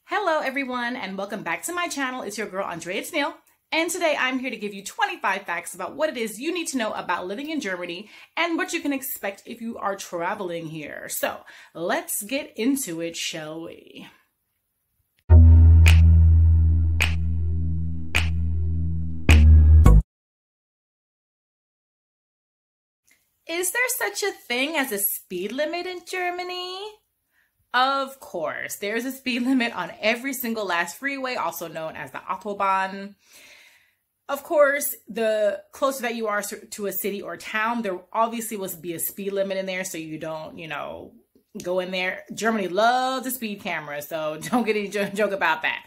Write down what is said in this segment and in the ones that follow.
Hello everyone and welcome back to my channel. It's your girl Andrea.Taneile, and today I'm here to give you 25 facts about what it is you need to know about living in Germany and what you can expect if you are traveling here. So let's get into it, shall we? Is there such a thing as a speed limit in Germany? Of course, there's a speed limit on every single last freeway, also known as the Autobahn. Of course, the closer that you are to a city or town, there obviously will be a speed limit in there, so you don't, go in there. Germany loves a speed camera, so don't get any joke about that.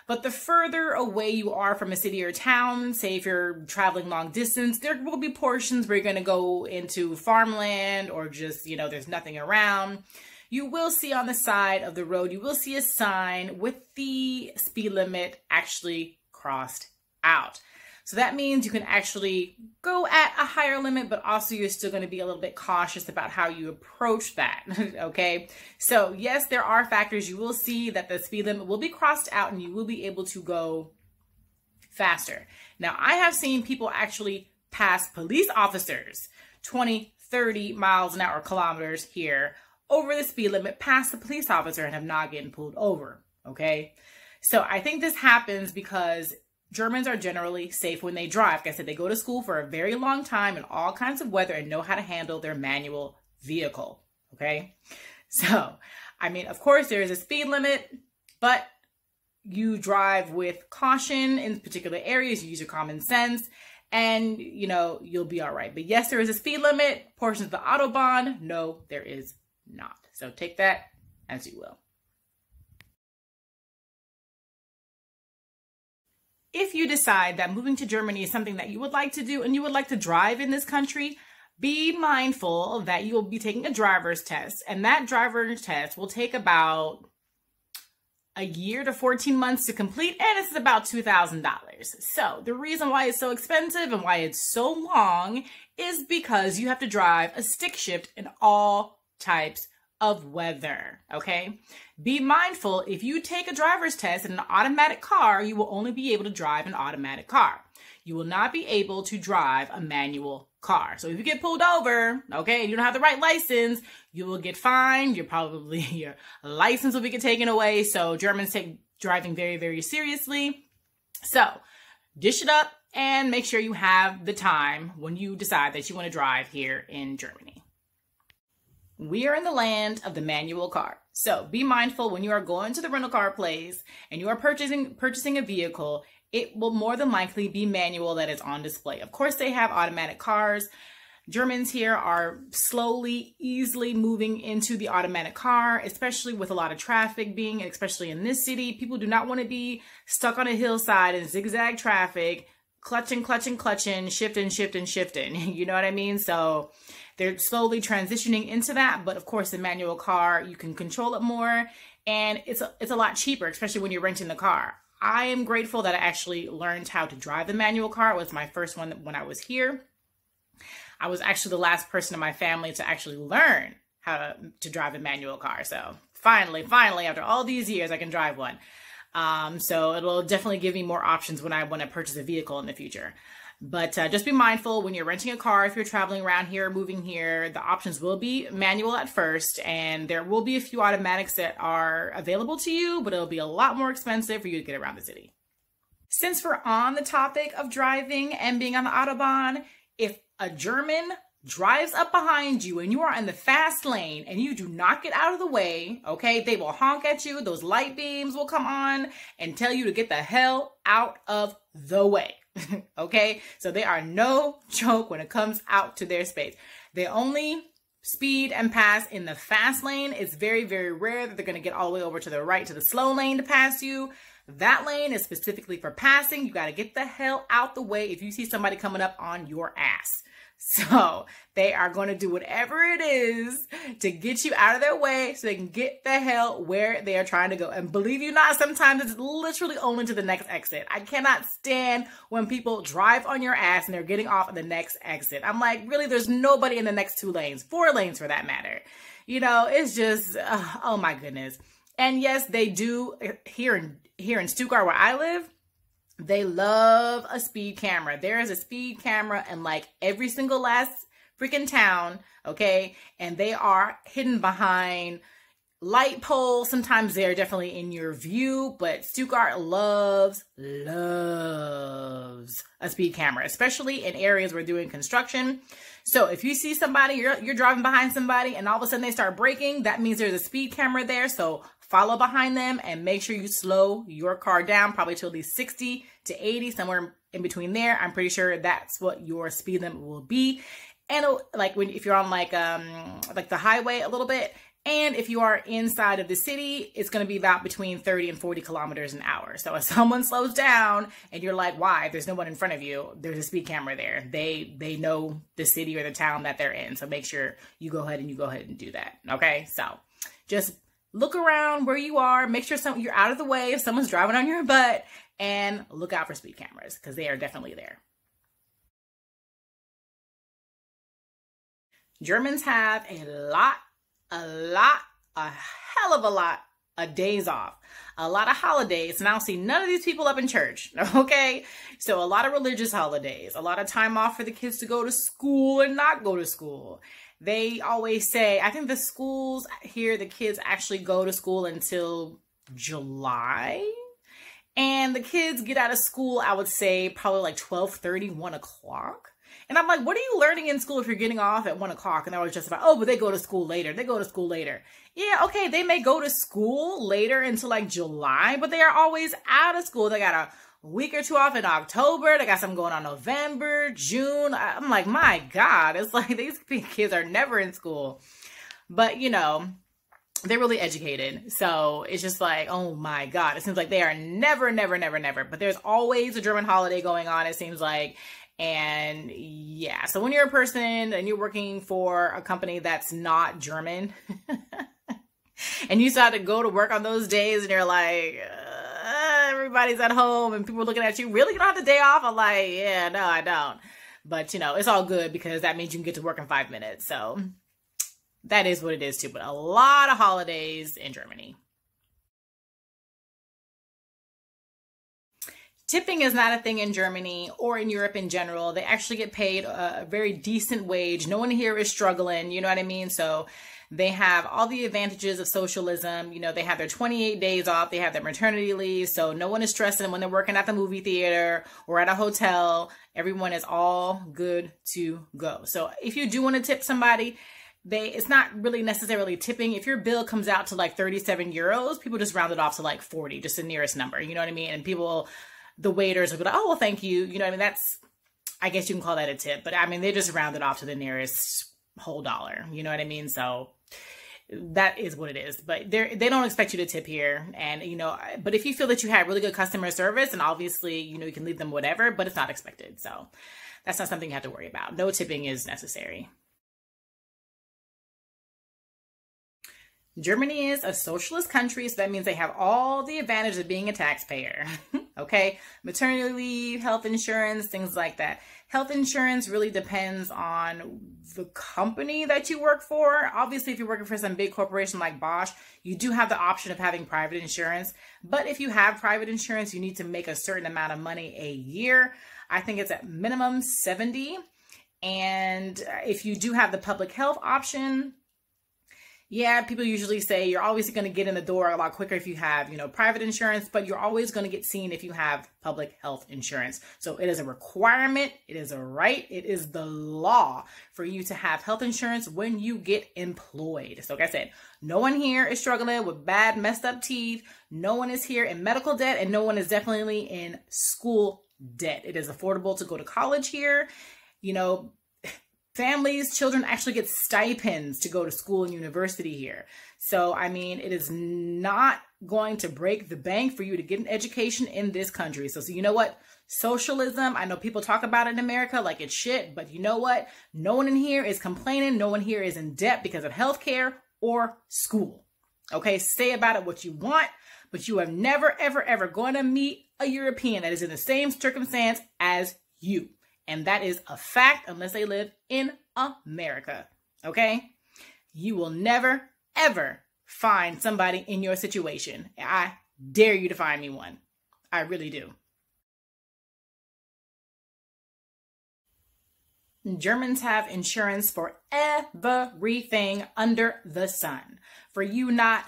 But the further away you are from a city or town, say if you're traveling long distance, there will be portions where you're going to go into farmland or just, there's nothing around. You will see on the side of the road, you will see a sign with the speed limit actually crossed out. So that means you can actually go at a higher limit, but also you're still going to be a little bit cautious about how you approach that, okay? So yes, there are factors. You will see that the speed limit will be crossed out and you will be able to go faster. Now, I have seen people actually pass police officers 20, 30 miles an hour, kilometers here, over the speed limit past the police officer and have not gotten pulled over, okay? So I think this happens because Germans are generally safe when they drive. Like I said, they go to school for a very long time in all kinds of weather and know how to handle their manual vehicle, okay? So, of course there is a speed limit, but you drive with caution in particular areas, you use your common sense, and, you'll be all right. But yes, there is a speed limit. Portions of the Autobahn, no, there is not. So take that as you will. If you decide that moving to Germany is something that you would like to do and you would like to drive in this country, be mindful that you will be taking a driver's test, and that driver's test will take about a year to 14 months to complete, and it's about $2,000. So the reason why it's so expensive and why it's so long is because you have to drive a stick shift in all types of weather, okay? Be mindful, if you take a driver's test in an automatic car, you will only be able to drive an automatic car. You will not be able to drive a manual car. So if you get pulled over, okay, and you don't have the right license, you will get fined. Your license will be taken away. So Germans take driving very, very seriously. So dish it up and make sure you have the time when you decide that you want to drive here in Germany. We are in the land of the manual car. So be mindful when you are going to the rental car place and you are purchasing a vehicle, it will more than likely be manual that is on display. Of course, they have automatic cars. Germans here are slowly, easily moving into the automatic car, especially with a lot of traffic especially in this city. People do not want to be stuck on a hillside in zigzag traffic, clutching, shifting. You know what I mean? So they're slowly transitioning into that. But of course, the manual car, you can control it more, and it's a lot cheaper, especially when you're renting the car. I am grateful that I actually learned how to drive the manual car. It was my first one when I was here. I was actually the last person in my family to actually learn how to drive a manual car. So finally, after all these years, I can drive one. So it'll definitely give me more options when I want to purchase a vehicle in the future. But just be mindful when you're renting a car, if you're traveling around here, moving here, the options will be manual at first, and there will be a few automatics that are available to you, but it'll be a lot more expensive for you to get around the city. Since we're on the topic of driving and being on the Autobahn, if a German drives up behind you and you are in the fast lane and you do not get out of the way, okay, they will honk at you. Those light beams will come on and tell you to get the hell out of the way. Okay, so they are no joke when it comes out to their space. They only speed and pass in the fast lane. It's very, very rare that they're going to get all the way over to the right to the slow lane to pass you. That lane is specifically for passing. You got to get the hell out the way if you see somebody coming up on your ass. So they are going to do whatever it is to get you out of their way so they can get the hell where they are trying to go. And believe you not, sometimes it's literally only to the next exit. I cannot stand when people drive on your ass and they're getting off at the next exit. I'm like, really, there's nobody in the next 2 lanes, 4 lanes for that matter. It's just, oh my goodness. And yes, they do here in Stuttgart where I live. They love a speed camera. There is a speed camera in like every single last freaking town, okay? And they are hidden behind light poles. Sometimes they're definitely in your view, but Stuttgart loves a speed camera, especially in areas where doing construction. So if you see somebody, you're driving behind somebody and all of a sudden they start braking, that means there's a speed camera there. So follow behind them and make sure you slow your car down, probably to at least 60 to 80, somewhere in between there. I'm pretty sure that's what your speed limit will be. And like if you're on like the highway a little bit, and if you are inside of the city, it's going to be about between 30 and 40 kilometers an hour. So if someone slows down and you're like, why? There's no one in front of you. There's a speed camera there. They know the city or the town that they're in. So make sure you go ahead and do that. Okay. So just look around where you are. Make sure you're out of the way if someone's driving on your butt, and look out for speed cameras because they are definitely there. Germans have a hell of a lot of days off, a lot of holidays, and I don't see none of these people up in church, okay? So a lot of religious holidays, a lot of time off for the kids to go to school and not go to school. They always say, I think the schools here, the kids actually go to school until July, and the kids get out of school, I would say, probably like 12:30, 1 o'clock. And I'm like, what are you learning in school if you're getting off at 1 o'clock? And I was just about, oh, but they go to school later. They go to school later. Yeah, okay, they may go to school later until like July, but they are always out of school. They got a week or two off in October. They got something going on November, June. I'm like, my God, it's like these kids are never in school. But, you know, they're really educated. So it's just like, oh my God, it seems like they are never. But there's always a German holiday going on, it seems like. And yeah, so when you're a person and you're working for a company that's not German and you still have to go to work on those days and you're like, everybody's at home and people are looking at you, really? You don't have the day off? I'm like, yeah, no, I don't. But you know, it's all good because that means you can get to work in 5 minutes. So that is what it is too. But a lot of holidays in Germany. Tipping is not a thing in Germany or in Europe in general. They actually get paid a very decent wage. No one here is struggling, you know what I mean? So they have all the advantages of socialism. You know, they have their 28 days off. They have their maternity leave. So no one is stressing when they're working at the movie theater or at a hotel. Everyone is all good to go. So if you do want to tip somebody, it's not really necessarily tipping. If your bill comes out to like 37 euros, people just round it off to like 40, just the nearest number. You know what I mean? And the waiters will be like, oh, well, thank you. You know what I mean? I guess you can call that a tip, but I mean, they just round it off to the nearest whole dollar. You know what I mean? So that is what it is, but they don't expect you to tip here. And, you know, but if you feel that you have really good customer service, and obviously, you know, you can leave them whatever, but it's not expected. So that's not something you have to worry about. No tipping is necessary. Germany is a socialist country, so that means they have all the advantages of being a taxpayer, okay? Maternity leave, health insurance, things like that. Health insurance really depends on the company that you work for. Obviously, if you're working for some big corporation like Bosch, you do have the option of having private insurance. But if you have private insurance, you need to make a certain amount of money a year. I think it's at minimum 70. And if you do have the public health option, yeah, people usually say you're always going to get in the door a lot quicker if you have, you know, private insurance, but you're always going to get seen if you have public health insurance. So it is a requirement. It is a right. It is the law for you to have health insurance when you get employed. So like I said, no one here is struggling with bad, messed up teeth. No one is here in medical debt, and no one is definitely in school debt. It is affordable to go to college here. You know, families, children actually get stipends to go to school and university here. So, I mean, it is not going to break the bank for you to get an education in this country. So you know what? Socialism, I know people talk about it in America like it's shit, but you know what? No one in here is complaining. No one here is in debt because of healthcare or school. Okay, say about it what you want, but you are never, ever, ever going to meet a European that is in the same circumstance as you. And that is a fact unless they live in America, okay? You will never, ever find somebody in your situation. I dare you to find me one. I really do. Germans have insurance for everything under the sun. For you not,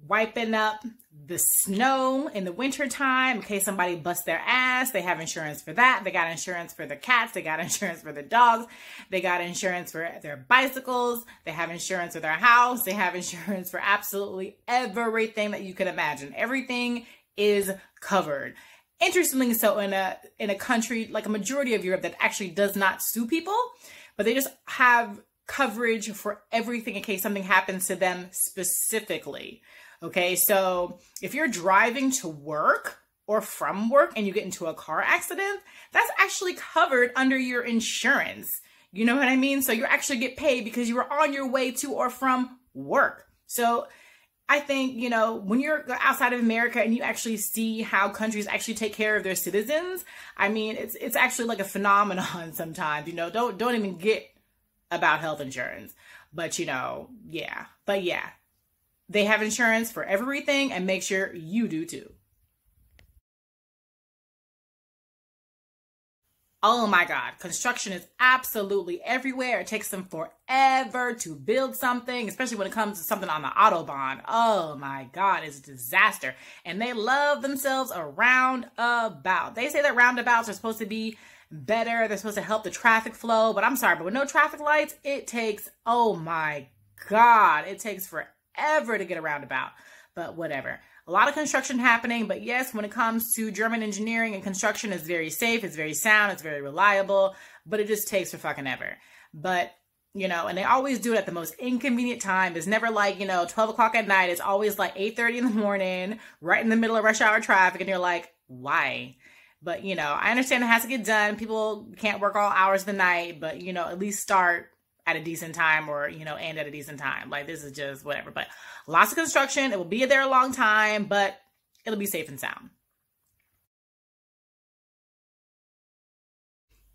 wiping up the snow in the wintertime in case somebody busts their ass. They have insurance for that. They got insurance for the cats. They got insurance for the dogs. They got insurance for their bicycles. They have insurance for their house. They have insurance for absolutely everything that you can imagine. Everything is covered. Interestingly, so in a country like a majority of Europe that actually does not sue people, but they just have coverage for everything in case something happens to them specifically. Okay, so if you're driving to work or from work and you get into a car accident, that's actually covered under your insurance. You know what I mean? So you actually get paid because you were on your way to or from work. So I think, when you're outside of America and you actually see how countries actually take care of their citizens, I mean, it's actually like a phenomenon sometimes, don't even get about health insurance, but yeah. But yeah, they have insurance for everything, and make sure you do too. Oh my God, construction is absolutely everywhere. It takes them forever to build something, especially when it comes to something on the Autobahn. Oh my God, it's a disaster. And they love themselves a roundabout. They say that roundabouts are supposed to be better. They're supposed to help the traffic flow, but I'm sorry, but with no traffic lights, it takes, oh my God, it takes forever to get a roundabout, but whatever. A lot of construction happening, but yes, when it comes to German engineering and construction, it's very safe, it's very sound, it's very reliable, but it just takes for fucking ever. But, and they always do it at the most inconvenient time. It's never like, 12 o'clock at night. It's always like 8:30 in the morning, right in the middle of rush hour traffic, and you're like, why? But, I understand it has to get done. People can't work all hours of the night, but, at least start at a decent time or, end at a decent time. Like, this is just whatever. But lots of construction. It will be there a long time, but it'll be safe and sound.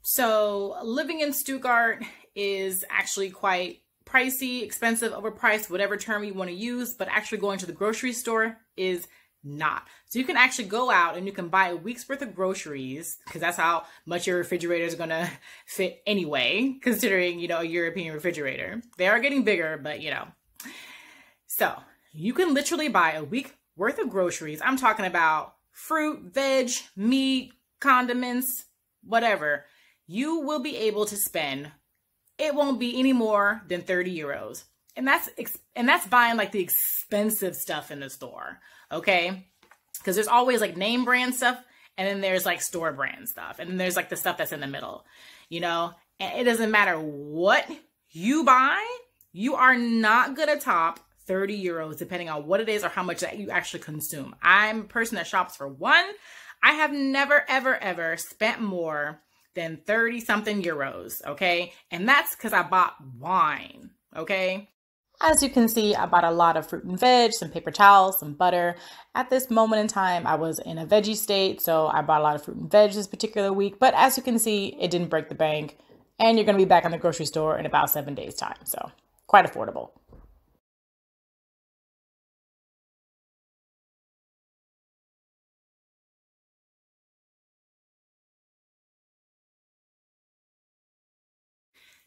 So living in Stuttgart is actually quite pricey, expensive, overpriced, whatever term you want to use, but actually going to the grocery store is not. So you can actually go out and you can buy a week's worth of groceries, because that's how much your refrigerator is going to fit anyway, considering, a European refrigerator. They are getting bigger, but So you can literally buy a week worth of groceries. I'm talking about fruit, veg, meat, condiments, whatever. You will be able to spend, it won't be any more than 30 euros. And that's buying like the expensive stuff in the store. Okay. Because there's always like name brand stuff, and then there's like store brand stuff. And then there's like the stuff that's in the middle, and it doesn't matter what you buy, you are not going to top 30 euros, depending on what it is or how much that you actually consume. I'm a person that shops for one. I have never, ever, ever spent more than 30 something euros. Okay. And that's because I bought wine. Okay. As you can see, I bought a lot of fruit and veg, some paper towels, some butter. At this moment in time, I was in a veggie state, so I bought a lot of fruit and veg this particular week. But as you can see, it didn't break the bank, and you're going to be back in the grocery store in about 7 days' time. So quite affordable.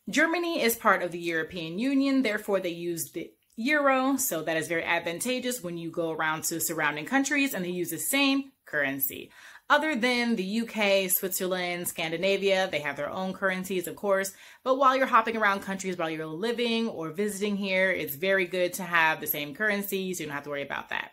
Germany is part of the European Union, therefore they use the euro, so that is very advantageous when you go around to surrounding countries and they use the same currency. Other than the UK, Switzerland, Scandinavia, they have their own currencies, of course, but while you're hopping around countries while you're living or visiting here, it's very good to have the same currency, so you don't have to worry about that.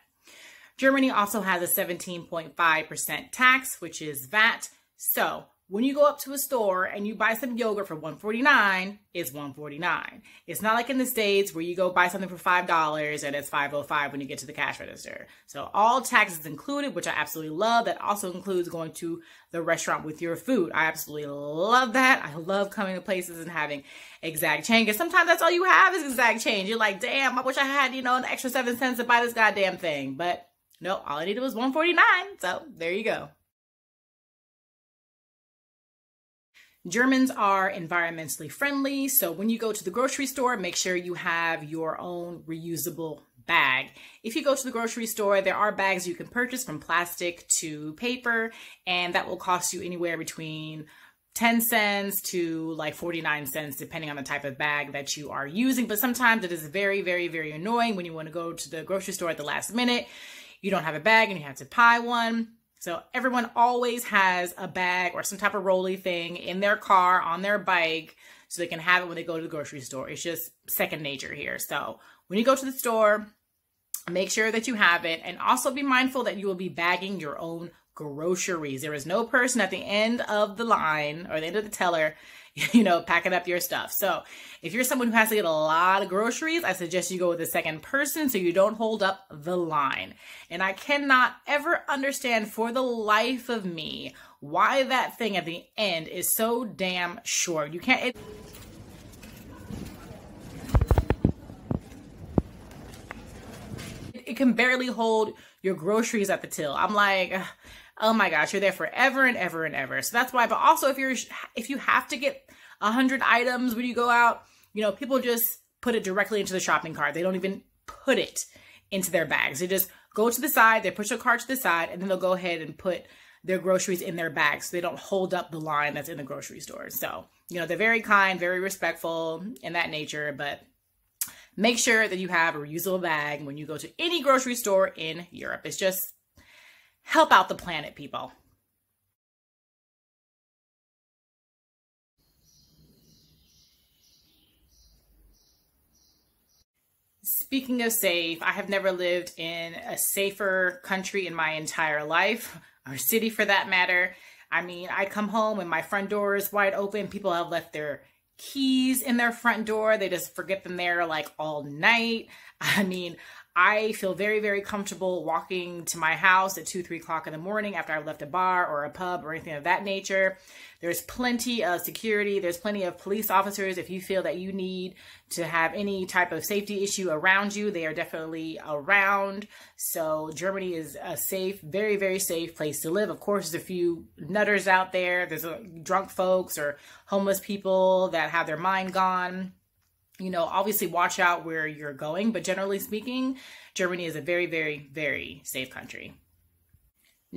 Germany also has a 17.5% tax, which is VAT, so when you go up to a store and you buy some yogurt for $1.49, it's $1.49. It's not like in the States where you go buy something for $5 and it's $5.05 when you get to the cash register. So all taxes included, which I absolutely love. That also includes going to the restaurant with your food. I absolutely love that. I love coming to places and having exact change. Because sometimes that's all you have is exact change. You're like, damn, I wish I had, an extra 7 cents to buy this goddamn thing. But no, all I needed was $1.49. So there you go. Germans are environmentally friendly, so when you go to the grocery store, make sure you have your own reusable bag. If you go to the grocery store, there are bags you can purchase from plastic to paper, and that will cost you anywhere between 10 cents to like 49 cents, depending on the type of bag that you are using. But sometimes it is very, very, very annoying when you want to go to the grocery store at the last minute. You don't have a bag and you have to buy one. So everyone always has a bag or some type of rolly thing in their car, on their bike, so they can have it when they go to the grocery store. It's just second nature here. So when you go to the store, make sure that you have it, and also be mindful that you will be bagging your own groceries. There is no person at the end of the line or the end of the teller, packing up your stuff. So if you're someone who has to get a lot of groceries, I suggest you go with a second person so you don't hold up the line. And I cannot ever understand for the life of me why that thing at the end is so damn short. You can't... It can barely hold your groceries at the till. I'm like, oh my gosh, you're there forever and ever and ever. So that's why. But also, if you have to get 100 items when you go out, people just put it directly into the shopping cart. They don't even put it into their bags. They just go to the side, they push a cart to the side, and then they'll go ahead and put their groceries in their bags so they don't hold up the line that's in the grocery store. So, they're very kind, very respectful in that nature, but make sure that you have a reusable bag when you go to any grocery store in Europe. It's just help out the planet, people. Speaking of safe, I have never lived in a safer country in my entire life, or city for that matter. I mean, I come home and my front door is wide open. People have left their keys in their front door. They just forget them there like all night. I mean, I feel very, very comfortable walking to my house at 2, 3 o'clock in the morning after I've left a bar or a pub or anything of that nature. There's plenty of security. There's plenty of police officers. If you feel that you need to have any type of safety issue around you, they are definitely around. So Germany is a safe, very, very safe place to live. Of course, there's a few nutters out there. There's drunk folks or homeless people that have their mind gone. Obviously watch out where you're going, but generally speaking, Germany is a very, very, very safe country.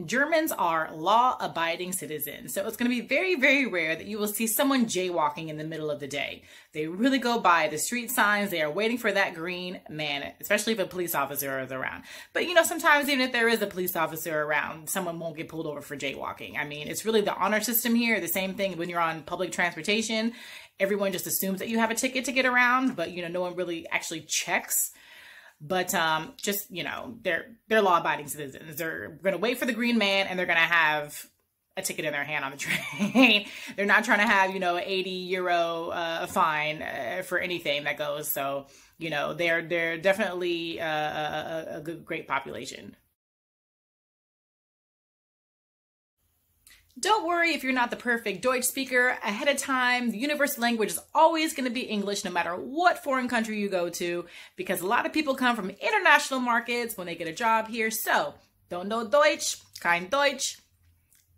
Germans are law-abiding citizens, so it's going to be very, very rare that you will see someone jaywalking in the middle of the day. They really go by the street signs. They are waiting for that green man, especially if a police officer is around. But, sometimes even if there is a police officer around, someone won't get pulled over for jaywalking. I mean, it's really the honor system here. The same thing when you're on public transportation. Everyone just assumes that you have a ticket to get around, but, no one really actually checks. But they're law-abiding citizens. They're going to wait for the green man, and they're going to have a ticket in their hand on the train. They're not trying to have, an 80 euro fine for anything that goes. So, they're definitely a good, great population. Don't worry if you're not the perfect Deutsch speaker ahead of time. The universal language is always going to be English no matter what foreign country you go to, because a lot of people come from international markets when they get a job here. So don't know Deutsch, kein Deutsch,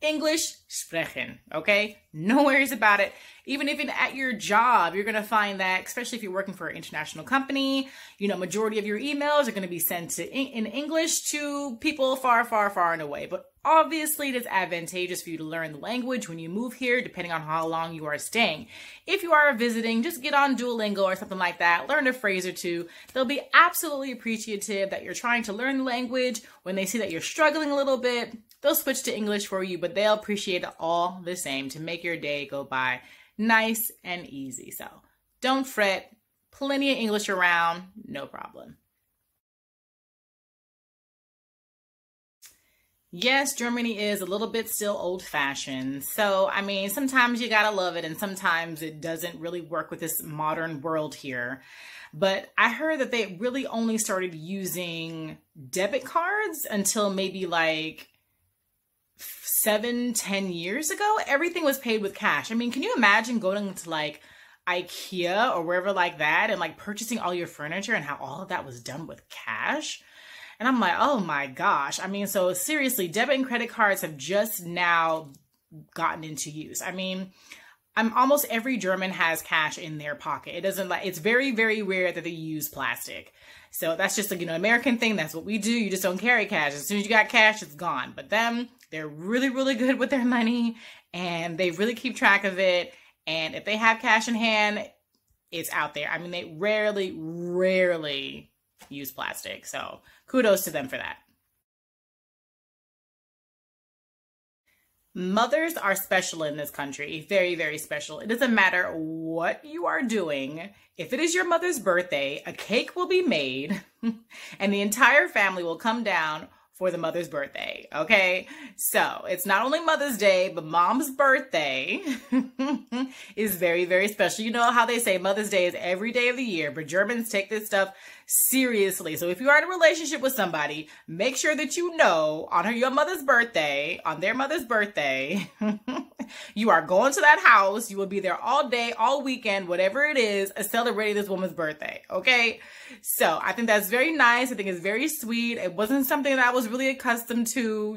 English sprechen, okay? No worries about it. Even at your job, you're going to find that, especially if you're working for an international company, majority of your emails are going to be sent in English to people far, far, far and away. But obviously, it is advantageous for you to learn the language when you move here, depending on how long you are staying. If you are visiting, just get on Duolingo or something like that. Learn a phrase or two. They'll be absolutely appreciative that you're trying to learn the language. When they see that you're struggling a little bit, they'll switch to English for you, but they'll appreciate it all the same to make your day go by nice and easy. So don't fret. Plenty of English around, no problem. Yes, Germany is a little bit still old-fashioned. So, I mean, sometimes you gotta love it and sometimes it doesn't really work with this modern world here. But I heard that they really only started using debit cards until maybe like 7-10 years ago. Everything was paid with cash. I mean, can you imagine going to like IKEA or wherever like that and like purchasing all your furniture and how all of that was done with cash? And I'm like, oh my gosh. I mean, so seriously, debit and credit cards have just now gotten into use. I mean, almost every German has cash in their pocket. It doesn't like, it's very, very rare that they use plastic. So that's just a, American thing. That's what we do. You just don't carry cash. As soon as you got cash, it's gone. But them, they're really, really good with their money and they really keep track of it. And if they have cash in hand, it's out there. I mean, they rarely, rarely use plastic. So kudos to them for that. Mothers are special in this country. Very, very special. It doesn't matter what you are doing. If it is your mother's birthday, a cake will be made and the entire family will come down for the mother's birthday. Okay. So it's not only Mother's Day, but mom's birthday is very, very special. You know how they say Mother's Day is every day of the year, but Germans take this stuff seriously. So if you are in a relationship with somebody, make sure that you know on your mother's birthday, on their mother's birthday, you are going to that house. You will be there all day, all weekend, whatever it is, celebrating this woman's birthday. Okay. So I think that's very nice. I think it's very sweet. It wasn't something that I was really accustomed to,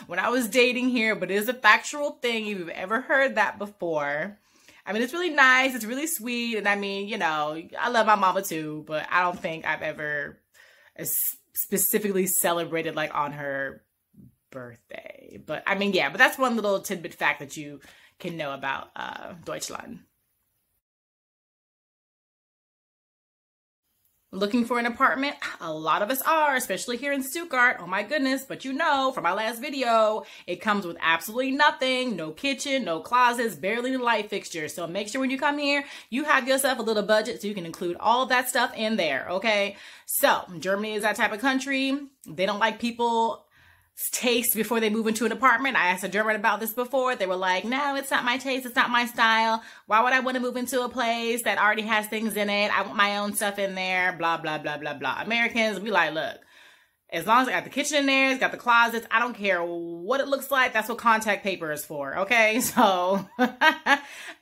when I was dating here, but it is a factual thing. If you've ever heard that before. I mean, it's really nice. It's really sweet. And I mean, I love my mama too, but I don't think I've ever specifically celebrated like on her birthday. But I mean, yeah, but that's one little tidbit fact that you can know about Deutschland. Looking for an apartment? A lot of us are, especially here in Stuttgart. Oh my goodness. But from my last video, it comes with absolutely nothing. No kitchen, no closets, barely any light fixtures. So make sure when you come here, you have yourself a little budget so you can include all that stuff in there. Okay. So Germany is that type of country. They don't like people taste before they move into an apartment. I asked a German about this before. They were like, no, it's not my taste. It's not my style. Why would I want to move into a place that already has things in it? I want my own stuff in there, blah, blah, blah, blah, blah. Americans, we like, look, as long as I got the kitchen in there, it's got the closets, I don't care what it looks like. That's what contact paper is for. Okay. So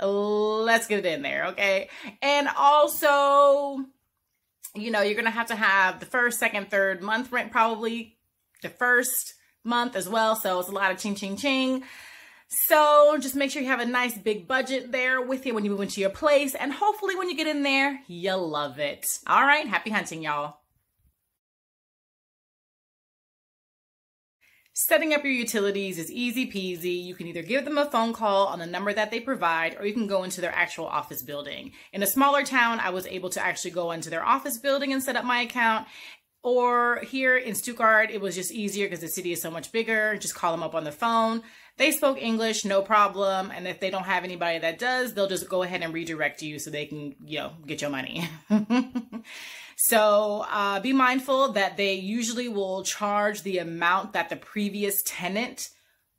let's get it in there. Okay. And also, you're going to have the first, second, third month rent, probably the first month as well. So it's a lot of ching, ching, ching. So just make sure you have a nice big budget there with you when you move into your place. And hopefully when you get in there, you'll love it. All right. Happy hunting, y'all. Setting up your utilities is easy peasy. You can either give them a phone call on the number that they provide, or you can go into their actual office building. In a smaller town, I was able to actually go into their office building and set up my account. Or here in Stuttgart, it was just easier because the city is so much bigger. Just call them up on the phone. They spoke English, no problem. And if they don't have anybody that does, they'll just go ahead and redirect you so they can, get your money. So be mindful that they usually will charge the amount that the previous tenant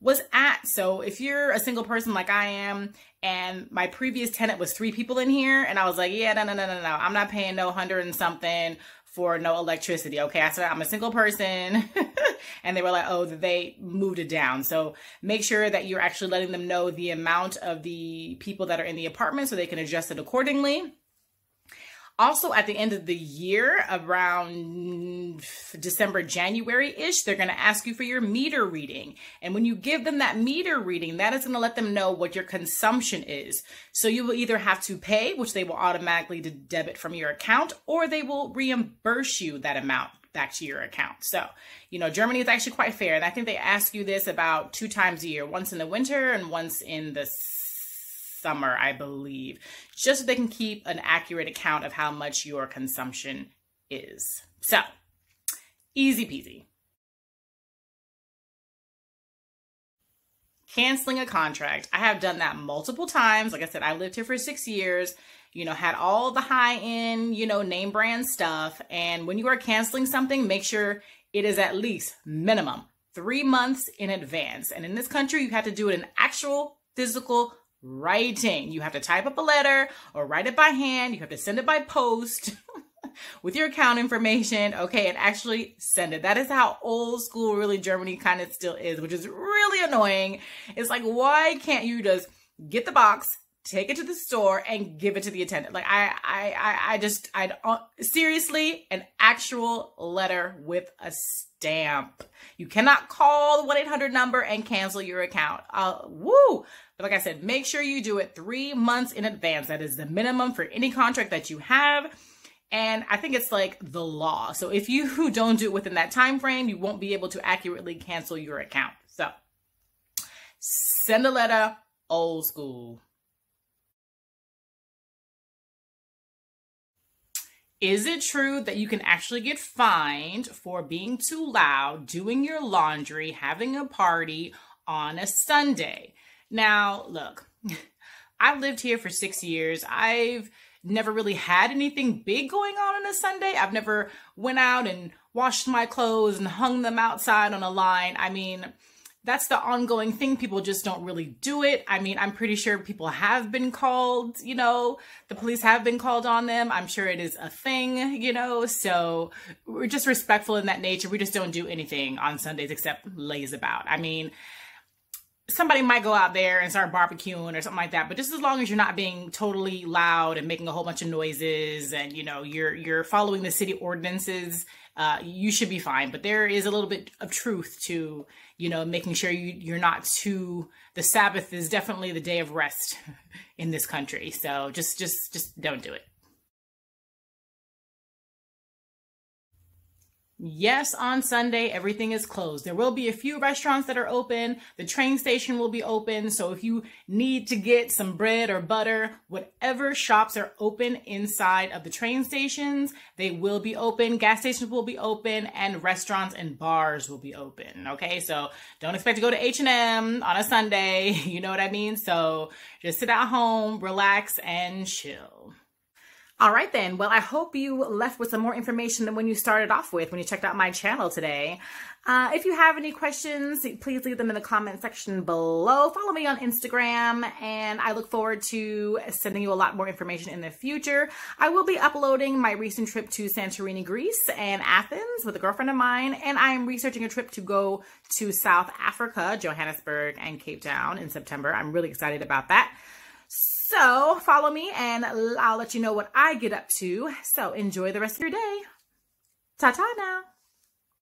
was at. So if you're a single person like I am, and my previous tenant was 3 people in here, and I was like, yeah, no, I'm not paying no 100 and something for no electricity. Okay. I said, I'm a single person. And they were like, oh, they moved it down. So make sure that you're actually letting them know the amount of the people that are in the apartment so they can adjust it accordingly. Also, at the end of the year, around December, January-ish, they're going to ask you for your meter reading. And when you give them that meter reading, that is going to let them know what your consumption is. So you will either have to pay, which they will automatically debit from your account, or they will reimburse you that amount back to your account. So, Germany is actually quite fair. And I think they ask you this about 2 times a year, once in the winter and once in the summer, I believe, just so they can keep an accurate account of how much your consumption is. So, easy peasy. Canceling a contract. I have done that multiple times. Like I said, I lived here for 6 years, had all the high-end, name brand stuff. And when you are canceling something, make sure it is at least minimum 3 months in advance. And in this country, you have to do it in actual physical writing. You have to type up a letter or write it by hand. You have to send it by post with your account information. Okay. And actually send it. That is how old school really Germany kind of still is, which is really annoying. It's like, why can't you just get the box, take it to the store and give it to the attendant. Like seriously, an actual letter with a stamp. You cannot call the 1-800 number and cancel your account. Woo! But like I said, make sure you do it 3 months in advance. That is the minimum for any contract that you have. And I think it's like the law. So if you don't do it within that time frame, you won't be able to accurately cancel your account. So send a letter, old school. Is it true that you can actually get fined for being too loud, doing your laundry, having a party on a Sunday? Now, look, I've lived here for 6 years. I've never really had anything big going on a Sunday. I've never went out and washed my clothes and hung them outside on a line. I mean, that's the ongoing thing. People just don't really do it. I mean, I'm pretty sure people have been called, you know, the police have been called on them. I'm sure it is a thing, you know, so we're just respectful in that nature. We just don't do anything on Sundays except laze about. I mean, somebody might go out there and start barbecuing or something like that, but just as long as you're not being totally loud and making a whole bunch of noises and, you know, you're following the city ordinances, you should be fine. But there is a little bit of truth to, you know, making sure you're not too, the Sabbath is definitely the day of rest in this country. So just don't do it. Yes, on Sunday, everything is closed. There will be a few restaurants that are open. The train station will be open. So if you need to get some bread or butter, whatever shops are open inside of the train stations, they will be open. Gas stations will be open and restaurants and bars will be open. Okay, so don't expect to go to H&M on a Sunday. You know what I mean? So just sit at home, relax, and chill. All right then. Well, I hope you left with some more information than when you started off with, when you checked out my channel today. If you have any questions, please leave them in the comment section below. Follow me on Instagram, and I look forward to sending you a lot more information in the future. I will be uploading my recent trip to Santorini, Greece and Athens with a girlfriend of mine, and I am researching a trip to go to South Africa, Johannesburg and Cape Town in September. I'm really excited about that. So follow me and I'll let you know what I get up to. So enjoy the rest of your day. Ta-ta now.